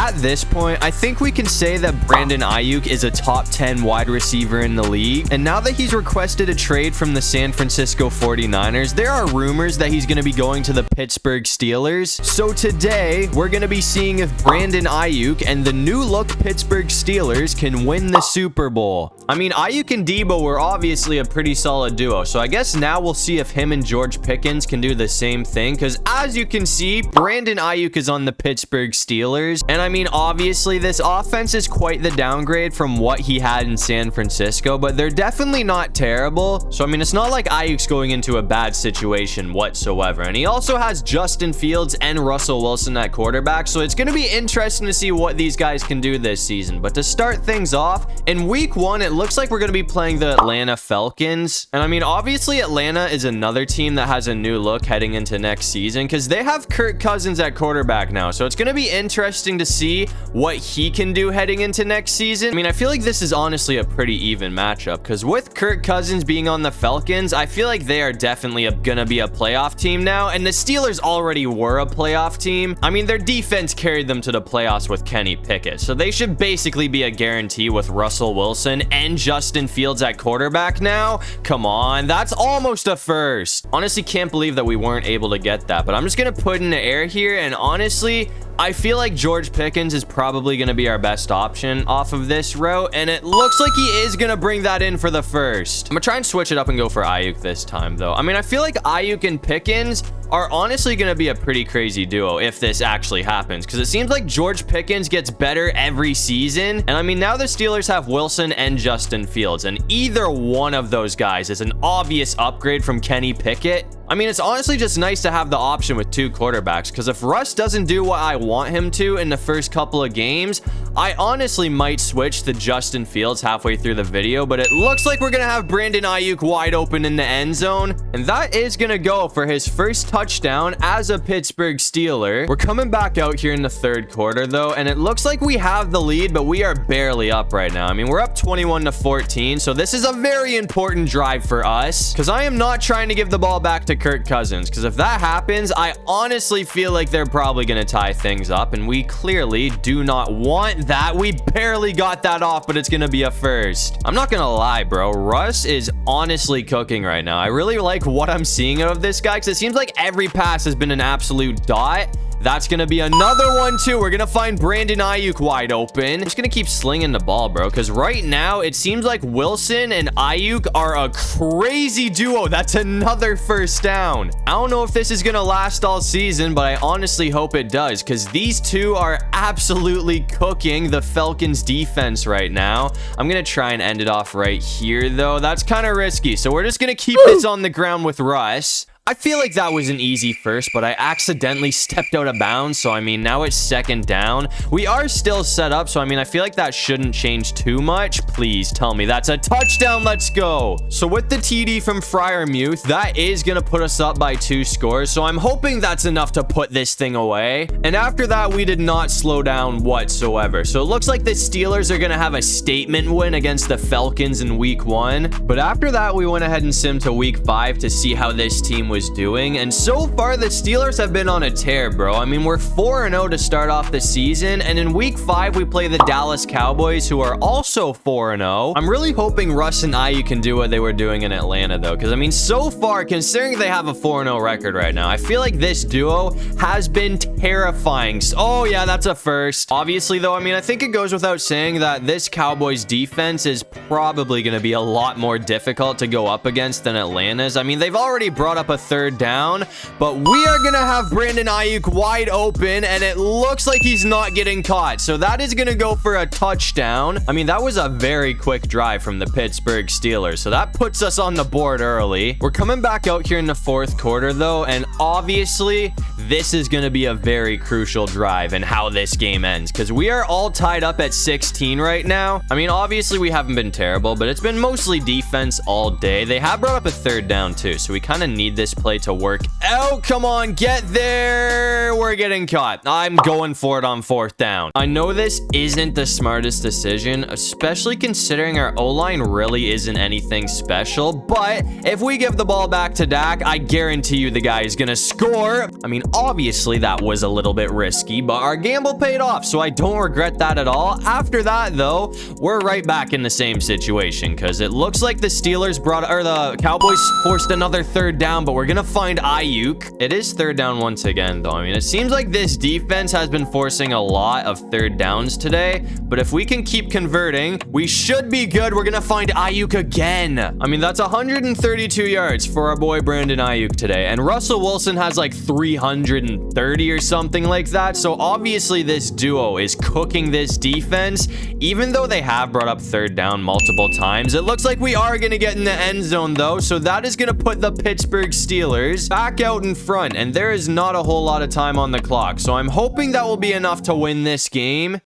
at this point, I think we can say that Brandon Aiyuk is a top 10 wide receiver in the league. And now that he's requested a trade from the San Francisco 49ers, there are rumors that he's going to be going to the Pittsburgh Steelers. So today, we're going to be seeing if Brandon Aiyuk and the new look Pittsburgh Steelers can win the Super Bowl. I mean, Aiyuk and Debo were obviously a pretty solid duo. So I guess now we'll see if him and George Pickens can do the same thing. Because as you can see, Brandon Aiyuk is on the Pittsburgh Steelers. And I mean, obviously, this offense is quite the downgrade from what he had in San Francisco, but they're definitely not terrible. So, I mean, it's not like Aiyuk's going into a bad situation whatsoever. And he also has Justin Fields and Russell Wilson at quarterback. So it's going to be interesting to see what these guys can do this season. But to start things off, in week 1, it looks like we're going to be playing the Atlanta Falcons. And I mean, obviously, Atlanta is another team that has a new look heading into next season because they have Kirk Cousins at quarterback now. So it's going to be interesting to see what he can do heading into next season. I mean, I feel like this is honestly a pretty even matchup because with Kirk Cousins being on the Falcons, I feel like they are definitely going to be a playoff team now. And the Steelers already were a playoff team. I mean, their defense carried them to the playoffs with Kenny Pickett. So they should basically be a guarantee with Russell Wilson and Justin Fields at quarterback now. Come on, that's almost a first. Honestly, can't believe that we weren't able to get that, but I'm just going to put in the air here. And honestly, I feel like George Pickens is probably going to be our best option off of this route, and it looks like he is going to bring that in for the first. I'm going to try and switch it up and go for Aiyuk this time, though. I mean, I feel like Aiyuk and Pickens are honestly going to be a pretty crazy duo if this actually happens, because it seems like George Pickens gets better every season. And I mean, now the Steelers have Wilson and Justin Fields, and either one of those guys is an obvious upgrade from Kenny Pickett. I mean, it's honestly just nice to have the option with 2 quarterbacks, because if Russ doesn't do what I want him to in the first couple of games, I honestly might switch to Justin Fields halfway through the video. But it looks like we're going to have Brandon Aiyuk wide open in the end zone, and that is going to go for his first touchdown as a Pittsburgh Steeler. We're coming back out here in the 3rd quarter, though, and it looks like we have the lead, but we are barely up right now. I mean, we're up 21-14, so this is a very important drive for us, because I am not trying to give the ball back to Kirk Cousins, because if that happens, I honestly feel like they're probably going to tie things up, and we clearly do not want that. We barely got that off, but it's going to be a first. I'm not going to lie, bro. Russ is honestly cooking right now. I really like what I'm seeing out of this guy, because it seems like every pass has been an absolute dot. That's going to be another one, too. We're going to find Brandon Aiyuk wide open. I'm just going to keep slinging the ball, bro, because right now it seems like Wilson and Aiyuk are a crazy duo. That's another first down. I don't know if this is going to last all season, but I honestly hope it does, because these two are absolutely cooking the Falcons defense right now. I'm going to try and end it off right here, though. That's kind of risky, so we're just going to keep this on the ground with Russ. I feel like that was an easy first, but I accidentally stepped out of bounds. So, I mean, now it's 2nd down. We are still set up. So, I mean, I feel like that shouldn't change too much. Please tell me that's a touchdown. Let's go. So, with the TD from Freiermuth, that is going to put us up by 2 scores. So, I'm hoping that's enough to put this thing away. And after that, we did not slow down whatsoever. So, it looks like the Steelers are going to have a statement win against the Falcons in week 1. But after that, we went ahead and simmed to week 5 to see how this team was doing, and so far the Steelers have been on a tear, bro. I mean, we're 4-0 to start off the season, and in week 5 we play the Dallas Cowboys, who are also 4-0. I'm really hoping Russ and Aiyuk can do what they were doing in Atlanta, though, because I mean, so far, considering they have a 4-0 record right now, I feel like this duo has been terrifying. Oh yeah, that's a first. Obviously, though, I mean, I think it goes without saying that this Cowboys defense is probably going to be a lot more difficult to go up against than Atlanta's. I mean, they've already brought up a 3rd down, but we are gonna have Brandon Aiyuk wide open, and it looks like he's not getting caught, so that is gonna go for a touchdown. I mean, that was a very quick drive from the Pittsburgh Steelers, so that puts us on the board early. We're coming back out here in the 4th quarter, though, and obviously this is gonna be a very crucial drive in how this game ends, because we are all tied up at 16 right now. I mean, obviously we haven't been terrible, but it's been mostly defense all day. They have brought up a 3rd down too, so we kind of need this play to work out. Come on, get there. We're getting caught. I'm going for it on 4th down. I know this isn't the smartest decision, especially considering our O-line really isn't anything special, but if we give the ball back to Dak, I guarantee you the guy is gonna score. I mean, obviously that was a little bit risky, but our gamble paid off, so I don't regret that at all. After that, though, we're right back in the same situation, because it looks like the the Cowboys forced another 3rd down, but we're gonna find Aiyuk. It is 3rd down once again, though. I mean, it seems like this defense has been forcing a lot of 3rd downs today, but if we can keep converting, we should be good. We're gonna find Aiyuk again. I mean, that's 132 yards for our boy Brandon Aiyuk today, and Russell Wilson has like 330 or something like that, so obviously this duo is cooking this defense. Even though they have brought up 3rd down multiple times, it looks like we are gonna get in the end zone, though, so that is gonna put the Pittsburgh Steelers back out in front, and there is not a whole lot of time on the clock, so I'm hoping that will be enough to win this game.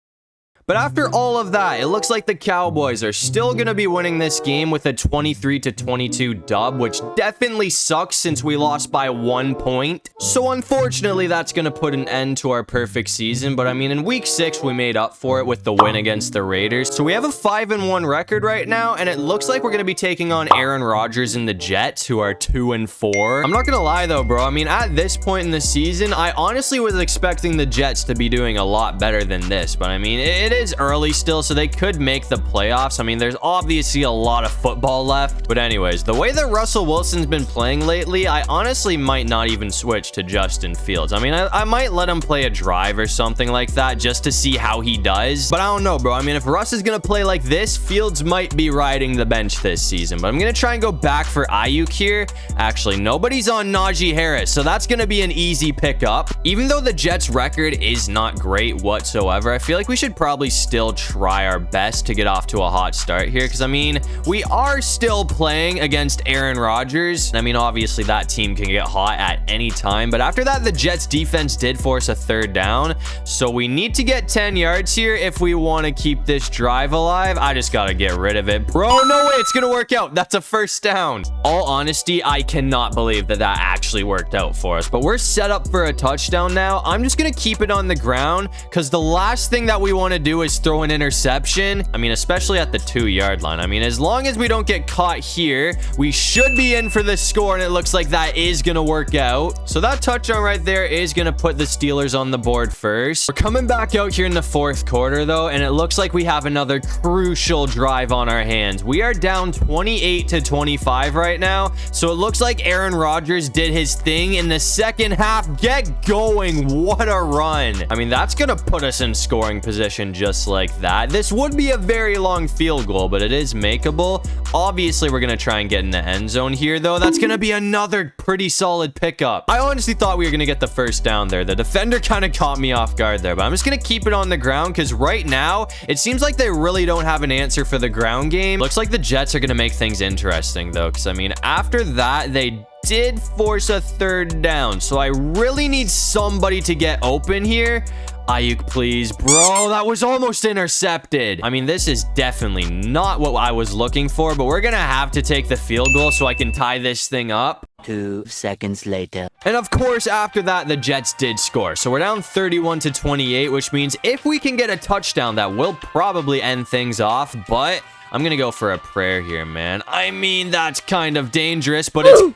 But after all of that, it looks like the Cowboys are still going to be winning this game with a 23-22 dub, which definitely sucks since we lost by 1 point. So unfortunately, that's going to put an end to our perfect season. But I mean, in week 6, we made up for it with the win against the Raiders. So we have a 5-1 record right now, and it looks like we're going to be taking on Aaron Rodgers and the Jets, who are 2-4. I'm not going to lie though, bro. I mean, at this point in the season, I honestly was expecting the Jets to be doing a lot better than this. But I mean, it is early still, so they could make the playoffs. I mean, there's obviously a lot of football left. But anyways, the way that Russell Wilson's been playing lately, I honestly might not even switch to Justin Fields. I mean, I might let him play a drive or something like that just to see how he does. But I don't know, bro. I mean, if Russ is going to play like this, Fields might be riding the bench this season. But I'm going to try and go back for Aiyuk here. Actually, nobody's on Najee Harris, so that's going to be an easy pickup. Even though the Jets' record is not great whatsoever, I feel like we should probably still try our best to get off to a hot start here, because I mean, we are still playing against Aaron Rodgers. I mean, obviously that team can get hot at any time, but after that, the Jets defense did force a 3rd down, so we need to get 10 yards here if we want to keep this drive alive. I just gotta get rid of it, bro. No way it's gonna work out. That's a 1st down. All honesty, I cannot believe that that actually worked out for us, but we're set up for a touchdown now. I'm just gonna keep it on the ground, because the last thing that we want to do is throw an interception. I mean, especially at the 2-yard line. I mean, as long as we don't get caught here, we should be in for the score, and it looks like that is gonna work out. So that touchdown right there is gonna put the Steelers on the board first. We're coming back out here in the 4th quarter, though, and it looks like we have another crucial drive on our hands. We are down 28-25 right now, so it looks like Aaron Rodgers did his thing in the second half. Get going. What a run. I mean, that's gonna put us in scoring position just like that. This would be a very long field goal, but it is makeable. Obviously, we're going to try and get in the end zone here, though. That's going to be another pretty solid pickup. I honestly thought we were going to get the 1st down there. The defender kind of caught me off guard there, but I'm just going to keep it on the ground, because right now, it seems like they really don't have an answer for the ground game. Looks like the Jets are going to make things interesting, though, because I mean, after that, they did force a 3rd down, so I really need somebody to get open here. Aiyuk, please. Bro, that was almost intercepted. I mean, this is definitely not what I was looking for, but we're gonna have to take the field goal so I can tie this thing up. 2 seconds later. And of course, after that, the Jets did score. So we're down 31-28, which means if we can get a touchdown, that will probably end things off, but I'm gonna go for a prayer here, man. I mean, that's kind of dangerous, but it's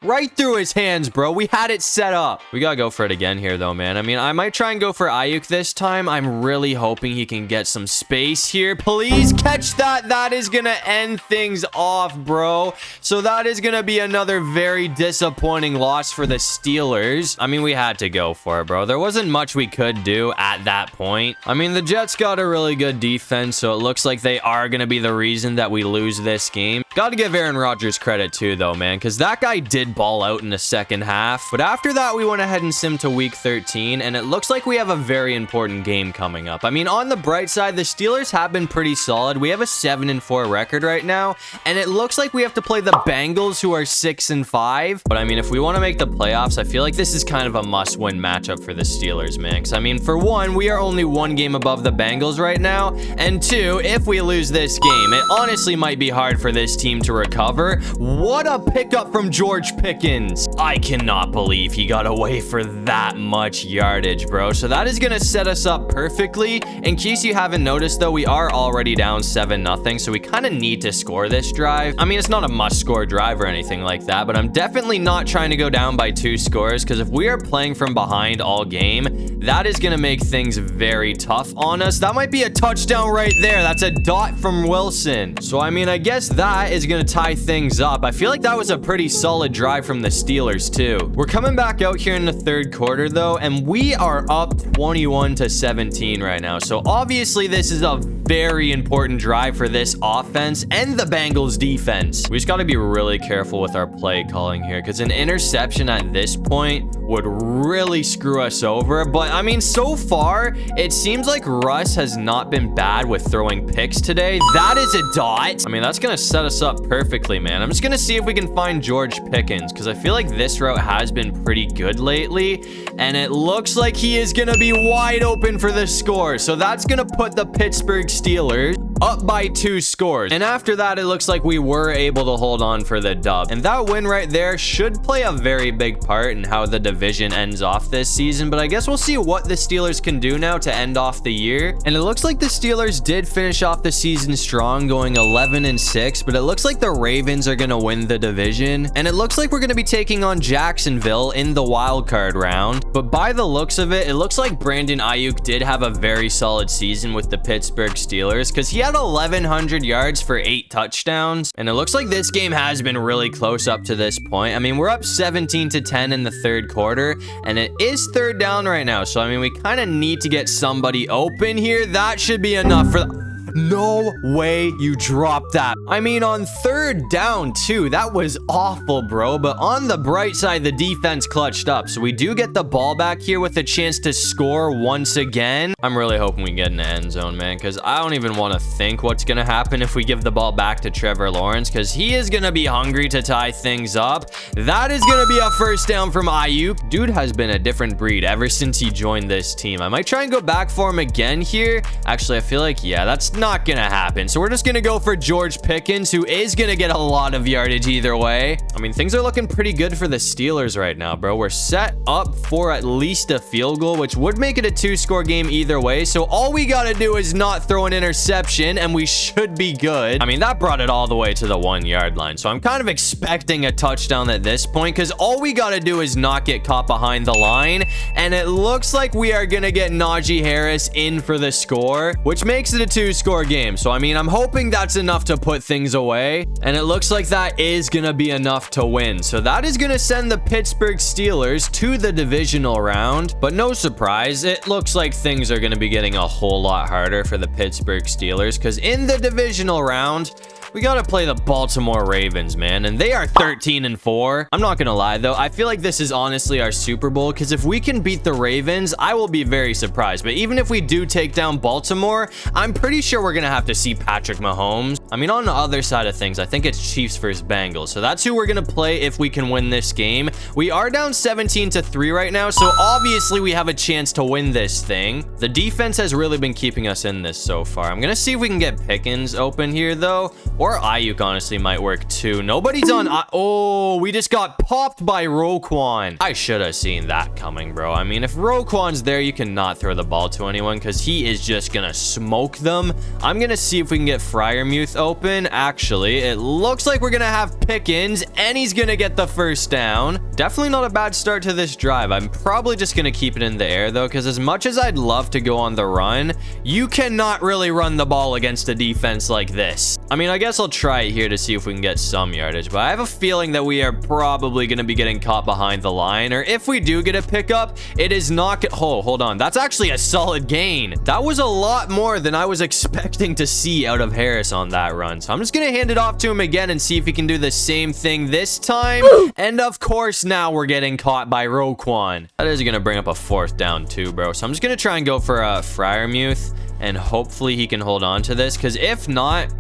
right through his hands, bro. We had it set up. We gotta go for it again here, though, man. I mean, I might try and go for Aiyuk this time. I'm really hoping he can get some space here. Please catch that. That is gonna end things off, bro. So that is gonna be another very disappointing loss for the Steelers. I mean, we had to go for it, bro. There wasn't much we could do at that point. I mean, the Jets got a really good defense, so it looks like they are gonna be the reason that we lose this game. Gotta give Aaron Rodgers credit, too, though, man, because that guy did ball out in the second half. But after that, we went ahead and simmed to week 13, and it looks like we have a very important game coming up. I mean, on the bright side, the Steelers have been pretty solid. We have a 7-4 record right now, and it looks like we have to play the Bengals, who are 6-5. But I mean, if we want to make the playoffs, I feel like this is kind of a must-win matchup for the Steelers, man. Because I mean, for one, we are only 1 game above the Bengals right now, and 2, if we lose this game, it honestly might be hard for this team to recover. What a pickup from George Pickens. I cannot believe he got away for that much yardage, bro. So that is going to set us up perfectly. In case you haven't noticed, though, we are already down 7-0, so we kind of need to score this drive. I mean, it's not a must-score drive or anything like that, but I'm definitely not trying to go down by 2 scores, because if we are playing from behind all game, that is going to make things very tough on us. That might be a touchdown right there. That's a dot from Wilson. So, I mean, I guess that is going to tie things up. I feel like that was a pretty solid drive from the Steelers, too. We're coming back out here in the third quarter, though, and we are up 21-17 right now. So, obviously, this is a very important drive for this offense and the Bengals defense. We just got to be really careful with our play calling here, because an interception at this point would really screw us over. But I mean, so far it seems like Russ has not been bad with throwing picks today. That is a dot. I mean, that's gonna set us up perfectly, man. I'm just gonna see if we can find George Pickens, because I feel like this route has been pretty good lately, and it looks like he is gonna be wide open for the score. So that's gonna put the Pittsburgh Steelers up by 2 scores. And after that, it looks like we were able to hold on for the dub. And that win right there should play a very big part in how the division ends off this season. But I guess we'll see what the Steelers can do now to end off the year. And it looks like the Steelers did finish off the season strong, going 11-6. But it looks like the Ravens are going to win the division. And it looks like we're going to be taking on Jacksonville in the wild card round. But by the looks of it, it looks like Brandon Aiyuk did have a very solid season with the Pittsburgh Steelers, because he had 1,100 yards for 8 touchdowns. And it looks like this game has been really close up to this point. I mean, we're up 17-10 in the third quarter, and it is third down right now. So, I mean, we kind of need to get somebody open here. That should be enough for no way you dropped that. I mean, on third down, too. That was awful, bro. But on the bright side, the defense clutched up. So we do get the ball back here with a chance to score once again. I'm really hoping we get in the end zone, man, because I don't even want to think what's going to happen if we give the ball back to Trevor Lawrence, because he is going to be hungry to tie things up. That is going to be a first down from Aiyuk. Dude has been a different breed ever since he joined this team. I might try and go back for him again here. Actually, I feel like, yeah, that's not gonna happen. So we're just gonna go for George Pickens, who is gonna get a lot of yardage either way. I mean, things are looking pretty good for the Steelers right now, bro. We're set up for at least a field goal, which would make it a 2-score game either way. So all we gotta do is not throw an interception, and we should be good. I mean, that brought it all the way to the 1-yard line. So I'm kind of expecting a touchdown at this point, because all we gotta do is not get caught behind the line. And it looks like we are gonna get Najee Harris in for the score, which makes it a 2-score game. So, I mean, I'm hoping that's enough to put things away. And it looks like that is going to be enough to win. So that is going to send the Pittsburgh Steelers to the divisional round. But no surprise, it looks like things are going to be getting a whole lot harder for the Pittsburgh Steelers, because in the divisional round, we got to play the Baltimore Ravens, man, and they are 13-4. I'm not going to lie, though. I feel like this is honestly our Super Bowl, because if we can beat the Ravens, I will be very surprised. But even if we do take down Baltimore, I'm pretty sure we're going to have to see Patrick Mahomes. I mean, on the other side of things, I think it's Chiefs versus Bengals. So that's who we're going to play if we can win this game. We are down 17-3 right now, so obviously we have a chance to win this thing. The defense has really been keeping us in this so far. I'm going to see if we can get Pickens open here, though. Or Aiyuk honestly might work too. Nobody's on. Oh, we just got popped by Roquan. I should have seen that coming, bro. I mean, if Roquan's there, you cannot throw the ball to anyone, because he is just going to smoke them. I'm going to see if we can get Freiermuth open. Actually, it looks like we're going to have Pickens, and he's going to get the first down. Definitely not a bad start to this drive. I'm probably just going to keep it in the air, though, because as much as I'd love to go on the run, you cannot really run the ball against a defense like this. I mean, I guess I'll try it here to see if we can get some yardage, but I have a feeling that we are probably going to be getting caught behind the line, or if we do get a pickup, it is not. Oh, hold on. That's actually a solid gain. That was a lot more than I was expecting to see out of Harris on that run. So I'm just going to hand it off to him again and see if he can do the same thing this time. And of course, now we're getting caught by Roquan. That is going to bring up a 4th down too, bro. So I'm just going to try and go for Freiermuth, and hopefully he can hold on to this, because if not,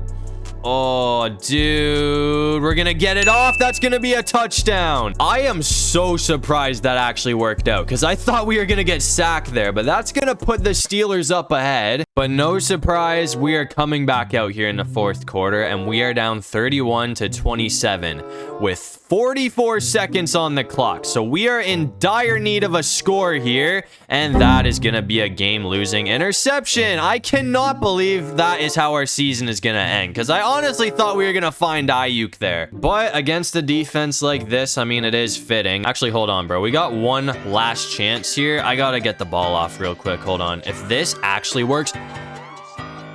Oh, dude, we're gonna get it off. That's gonna be a touchdown. I am so surprised that actually worked out because I thought we were gonna get sacked there, but that's gonna put the Steelers up ahead. But no surprise, we are coming back out here in the fourth quarter, and we are down 31-27 with 44 seconds on the clock. So we are in dire need of a score here, and that is gonna be a game-losing interception. I cannot believe that is how our season is gonna end, because I honestly thought we were gonna find Aiyuk there. But against a defense like this, I mean, it is fitting. Actually, hold on, bro. We got one last chance here. I gotta get the ball off real quick. Hold on. If this actually works...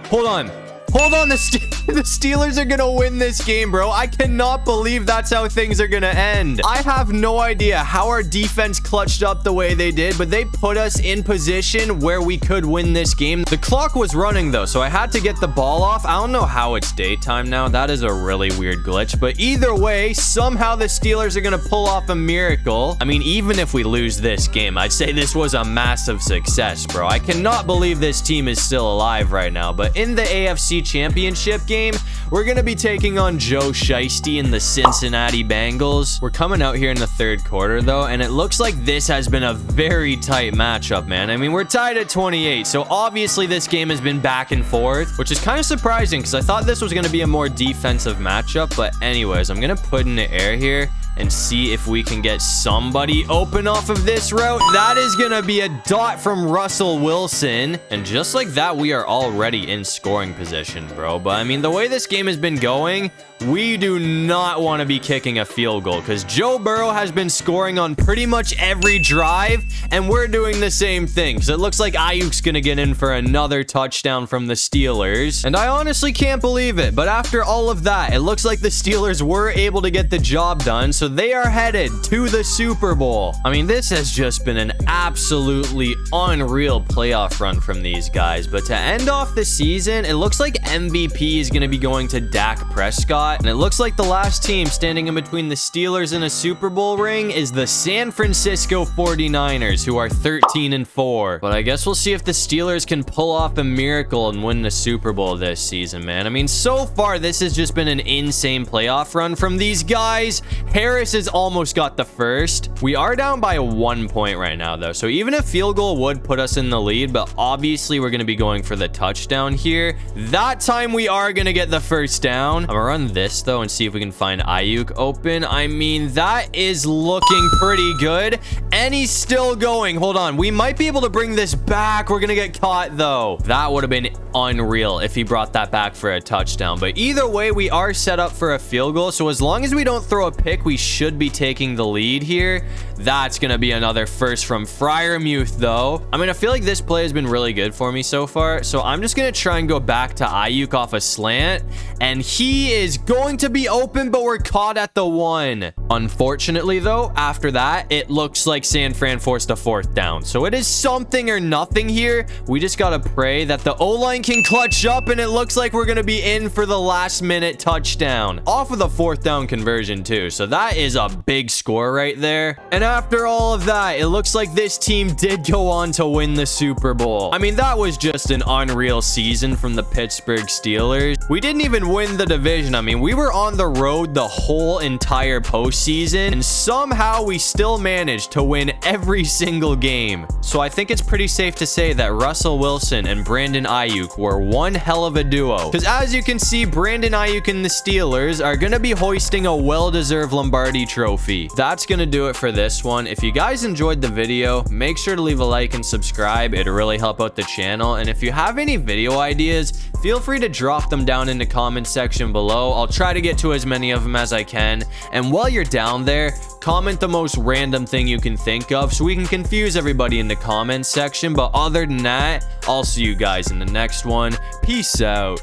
Hold on. Hold on, the Steelers are gonna win this game, bro. I cannot believe that's how things are gonna end. I have no idea how our defense clutched up the way they did, but they put us in position where we could win this game. The clock was running, though, so I had to get the ball off. I don't know how it's daytime now. That is a really weird glitch, but either way, somehow the Steelers are gonna pull off a miracle. I mean, even if we lose this game, I'd say this was a massive success, bro. I cannot believe this team is still alive right now, but in the AFC Championship game, we're gonna be taking on Joe Shiesty and the Cincinnati Bengals. We're coming out here in the third quarter, though, and it looks like this has been a very tight matchup, man. I mean, we're tied at 28, so obviously this game has been back and forth, which is kind of surprising because I thought this was gonna be a more defensive matchup. But anyways, I'm gonna put in the air here and see if we can get somebody open off of this route. That is gonna be a dot from Russell Wilson, and just like that, we are already in scoring position, bro. But I mean, the way this game has been going, we do not want to be kicking a field goal because Joe Burrow has been scoring on pretty much every drive, and we're doing the same thing. So it looks like Aiyuk's gonna get in for another touchdown from the Steelers, and I honestly can't believe it. But after all of that, it looks like the Steelers were able to get the job done, so they are headed to the Super Bowl. I mean, this has just been an absolutely unreal playoff run from these guys. But to end off the season, it looks like MVP is going to be going to Dak Prescott. And it looks like the last team standing in between the Steelers and a Super Bowl ring is the San Francisco 49ers, who are 13-4. But I guess we'll see if the Steelers can pull off a miracle and win the Super Bowl this season, man. I mean, so far, this has just been an insane playoff run from these guys. Harris has almost got the first. We are down by 1 point right now, though. So even a field goal would put us in the lead, but obviously we're going to be going for the touchdown here. That time we are going to get the first down. I'm going to run this, though, and see if we can find Aiyuk open. I mean, that is looking pretty good, and he's still going. Hold on. We might be able to bring this back. We're going to get caught, though. That would have been unreal if he brought that back for a touchdown. But either way, we are set up for a field goal. So as long as we don't throw a pick, we should be taking the lead here. That's going to be another first from Freiermuth, though. I mean, I feel like this play has been really good for me so far. So I'm just going to try and go back to Aiyuk off a slant. And he is going to be open, but we're caught at the 1. Unfortunately, though, after that, it looks like San Fran forced a fourth down. So it is something or nothing here. We just got to pray that the O-line can clutch up, and it looks like we're going to be in for the last minute touchdown off of the fourth down conversion, too. So that is a big score right there. And after all of that, it looks like this team did go on to win the Super Bowl. I mean, that was just an unreal season from the Pittsburgh Steelers. We didn't even win the division. I mean, we were on the road the whole entire postseason, and somehow we still managed to win every single game. So I think it's pretty safe to say that Russell Wilson and Brandon Aiyuk were one hell of a duo. Because as you can see, Brandon Aiyuk and the Steelers are going to be hoisting a well-deserved Lombardi trophy. That's going to do it for this one. If you guys enjoyed the video, make sure to leave a like and subscribe. It'll really help out the channel. And if you have any video ideas, feel free to drop them down in the comment section below. I'll try to get to as many of them as I can. And while you're down there, comment the most random thing you can think of so we can confuse everybody in the comments section. But other than that, I'll see you guys in the next one. Peace out.